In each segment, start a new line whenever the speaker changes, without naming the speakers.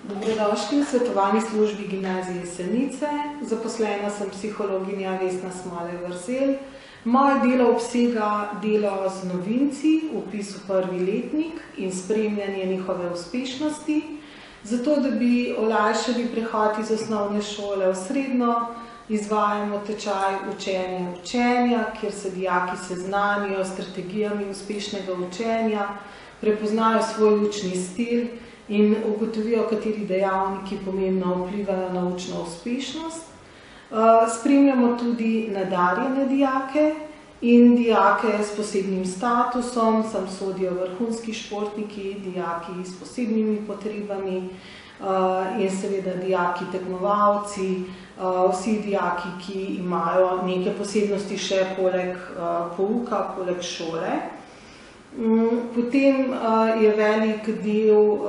Dobrodošli v svetovalni službi Gimnazije Jesenice. Zaposlena sem psihologinja Vesna Smale-Vrzel. Moje delo obsega delo z novinci, vpis v prvi letnik in spremljanje njihove uspešnosti, zato da bi olajšali prehod iz osnovne šole v srednjo, izvajamo tečaj učenja, kjer se dijaki seznanijo s strategijami uspešnega učenja, prepoznajo svoj učni stil in ugotovijo, kateri dejavniki pomembno vplivajo na učno uspešnost. Spremljamo tudi nadarjene dijake in dijake s posebnim statusom, sem sodijo vrhunski športniki, dijaki s posebnimi potrebami in seveda dijaki tekmovalci, vsi dijaki, ki imajo neke posebnosti še poleg pouka, poleg šole. Potem je velik del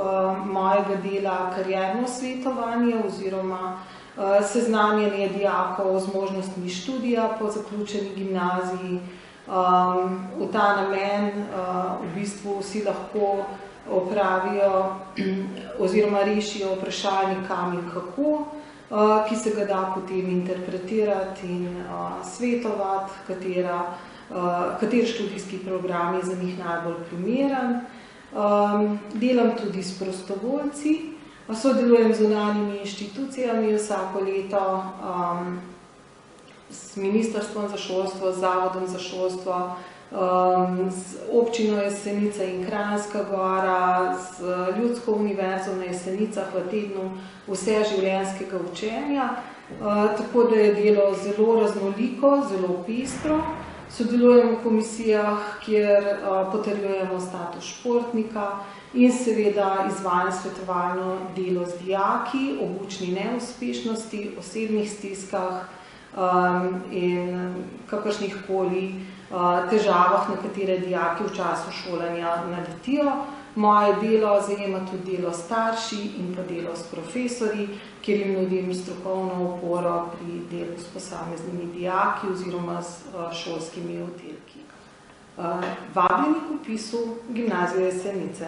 mojega dela karierno svetovanje oziroma seznanjanje dijakov z možnostmi študija po zaključeni gimnaziji. V ta namen v bistvu vsi lahko opravijo oziroma rešijo vprašanje kam in kako, ki se ga da potem interpretirati in svetovati, kateri študijski program je za njih najbolj primeren. Delam tudi s prostovoljci, sodelujem z zunanjimi inštitucijami vsako leto, s Ministrstvom za šolstvo, z Zavodom za šolstvo, z občino Jesenice in Kranjska Gora, z Ljudsko univerzo na Jesenicah v tednu vseživljenjskega učenja, tako da je delo zelo raznoliko, zelo pestro. Sodelujem v komisijah, kjer potrjujemo status športnika in seveda izvajam svetovalno delo z dijaki ob učni neuspešnosti, osebnih stiskah in kakršnihkoli težavah, na katere dijaki v času šolanja naletijo. Moje delo zajema tudi delo s starši in pa delo s profesorji, kjer jim nudim strokovno oporo pri delu s posameznimi dijaki oziroma s šolskimi oddelki. Vabljeni k vpisu Gimnazije Jesenice.